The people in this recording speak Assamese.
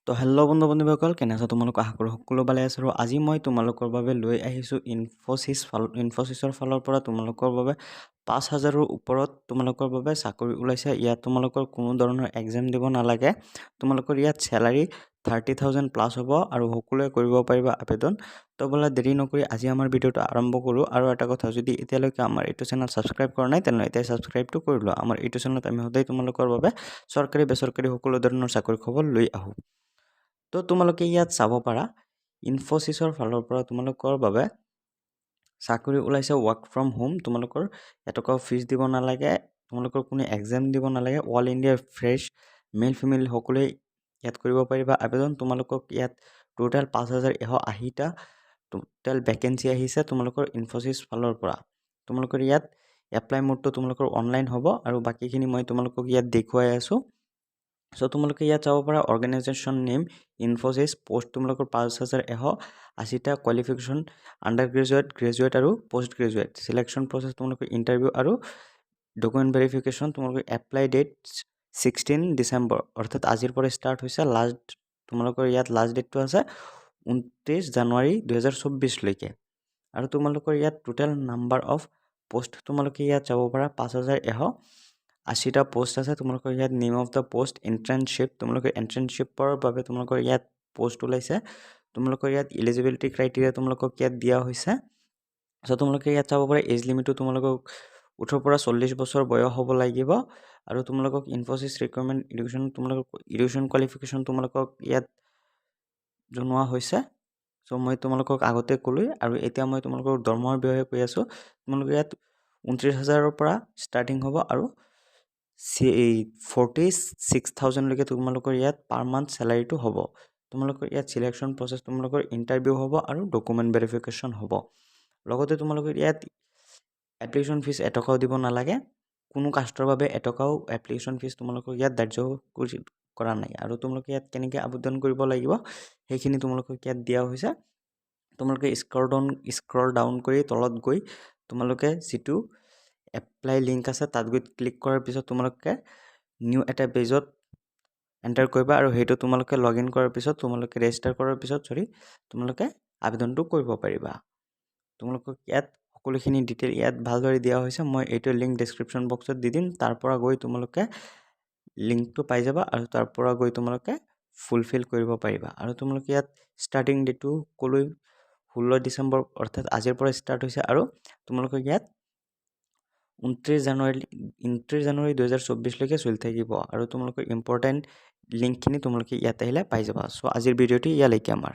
তো হেল্ল' বন্ধু-বান্ধৱীসকল, কেনে আছা তোমালোক? আশা কৰোঁ সকলো ভালে আছে। আৰু আজি মই তোমালোকৰ বাবে লৈ আহিছোঁ ইনফোচিছৰ ফালৰ পৰা তোমালোকৰ বাবে 5,000ৰ ওপৰত তোমালোকৰ বাবে চাকৰি ওলাইছে। ইয়াত তোমালোকৰ কোনো ধৰণৰ এক্সাম দিব নালাগে। তোমালোকৰ ইয়াত চেলাৰী 30,000 প্লাছ হ'ব আৰু সকলোৱে কৰিব পাৰিবা আবেদন। তো ব'লা দেৰি নকৰি আজি আমাৰ ভিডিঅ'টো আৰম্ভ কৰোঁ। আৰু এটা কথা, যদি এতিয়ালৈকে আমাৰ এইটো চেনেল ছাবস্ক্ৰাইব কৰা নাই তেনেহ'লে এতিয়া ছাবস্ক্ৰাইবটো কৰি লোৱা। আমাৰ এইটো চেনেলত আমি সদায় তোমালোকৰ বাবে চৰকাৰী বেচৰকাৰী সকলো ধৰণৰ চাকৰি খবৰ লৈ আহোঁ। তো তোমালোকে ইয়াত চাব পাৰা ইনফোচিছৰ ফালৰ পৰা তোমালোকৰ বাবে চাকৰি ওলাইছে ৱৰ্ক ফ্ৰম হোম। তোমালোকৰ এটকাও ফিজ দিব নালাগে, তোমালোকৰ কোনো এক্সাম দিব নালাগে। অল ইণ্ডিয়াৰ ফ্ৰেছ মেল ফিমেল সকলোৱে ইয়াত কৰিব পাৰিবা আবেদন। তোমালোকক ইয়াত টোটেল 5,180টা টোটেল ভেকেঞ্চি আহিছে তোমালোকৰ ইনফোচিছ ফালৰ পৰা। তোমালোকৰ ইয়াত এপ্লাই মোডটো তোমালোকৰ অনলাইন হ'ব আৰু বাকীখিনি মই তোমালোকক ইয়াত দেখুৱাই আছোঁ। চ' তোমালোকে ইয়াত চাব পাৰা অৰ্গেনাইজেশ্যন নেম ইনফোচিছ, পোষ্ট তোমালোকৰ 5,180টা, কোৱালিফিকেশ্যন আণ্ডাৰ গ্ৰেজুৱেট আৰু পোষ্ট গ্ৰেজুৱেট, চিলেকশ্যন প্ৰচেছ তোমালোকৰ ইণ্টাৰভিউ আৰু ডকুমেণ্ট ভেৰিফিকেশ্যন। তোমালোকৰ এপ্লাই ডেট 16 ডিচেম্বৰ, অৰ্থাৎ আজিৰ পৰা ষ্টাৰ্ট হৈছে। তোমালোকৰ ইয়াত লাষ্ট ডেটটো আছে 29 জানুৱাৰী 2024লৈকে। আৰু তোমালোকৰ ইয়াত টোটেল নাম্বাৰ অফ পোষ্ট তোমালোকে ইয়াত চাব পাৰা 5,180টা পোষ্ট আছে। তোমালোকৰ ইয়াত name of the post internship, তোমালোকৰ ইণ্টাৰ্ণশ্বিপৰ বাবে তোমালোকৰ ইয়াত পোষ্ট ওলাইছে। তোমালোকৰ ইয়াত ইলিজিবিলিটি ক্ৰাইটেৰিয়া তোমালোকক ইয়াত দিয়া হৈছে। চ' তোমালোকে ইয়াত চাব পাৰা এজ লিমিটটো তোমালোকক 18 পৰা 40 বছৰ বয়স হ'ব লাগিব। আৰু তোমালোকক ইনফোচিছ ৰিকুৱাৰমেণ্ট এডুকেশ্যন কোৱালিফিকেশ্যন তোমালোকক ইয়াত জনোৱা হৈছে। চ' মই তোমালোকক আগতে ক'লোৱে আৰু এতিয়া মই তোমালোকক দৰমহাৰ বিষয়ে কৈ আছোঁ। তোমালোকে ইয়াত 29,000ৰ পৰা ষ্টাৰ্টিং হ'ব আৰু 46,000লৈকে তোমালোকৰ ইয়াত পাৰ মান্থ চেলাৰীটো হ'ব। তোমালোকৰ ইয়াত চিলেকশ্যন প্ৰচেছ তোমালোকৰ ইণ্টাৰভিউ হ'ব আৰু ডকুমেণ্ট ভেৰিফিকেশ্যন হ'ব। লগতে তোমালোকৰ ইয়াত এপ্লিকেশ্যন ফিজ এটকাও দিব নালাগে। কোনো কাষ্টৰ বাবে এটকাও এপ্লিকেশ্যন ফিজ তোমালোকৰ ইয়াত ধাৰ্য কৰা নাই। আৰু তোমালোকে ইয়াত কেনেকৈ আবেদন কৰিব লাগিব সেইখিনি তোমালোকক ইয়াত দিয়া হৈছে। তোমালোকে স্ক্ৰল ডাউন কৰি তলত গৈ তোমালোকে যিটো এপ্লাই লিংক আছে তাত গৈ ক্লিক কৰাৰ পিছত তোমালোকে নিউ এটা পেজত এণ্টাৰ কৰিবা আৰু সেইটো তোমালোকে লগ ইন কৰাৰ পিছত তোমালোকে ৰেজিষ্টাৰ কৰাৰ পিছত তোমালোকে আবেদনটো কৰিব পাৰিবা। তোমালোকক ইয়াত সকলোখিনি ডিটেইল ইয়াত ভালদৰে দিয়া হৈছে। মই এইটো লিংক ডেছক্ৰিপশ্যন বক্সত দি দিম, তাৰ পৰা গৈ তোমালোকে লিংকটো পাই যাবা আৰু তাৰ পৰা গৈ তোমালোকে ফুলফিল কৰিব পাৰিবা। আৰু তোমালোকে ইয়াত ষ্টাৰ্টিং ডেটটো ক'লৈ 16 ডিচেম্বৰ, অৰ্থাৎ আজিৰ পৰা ষ্টাৰ্ট হৈছে। আৰু তোমালোকক ইয়াত 29 জানুৱাৰী 2024লৈকে চলি থাকিব। আৰু তোমালোকৰ ইম্পৰ্টেণ্ট লিংকখিনি তোমালোকে ইয়াত আহিলে পাই যাবা। চ' আজিৰ ভিডিঅ'টো ইয়ালৈকে আমাৰ।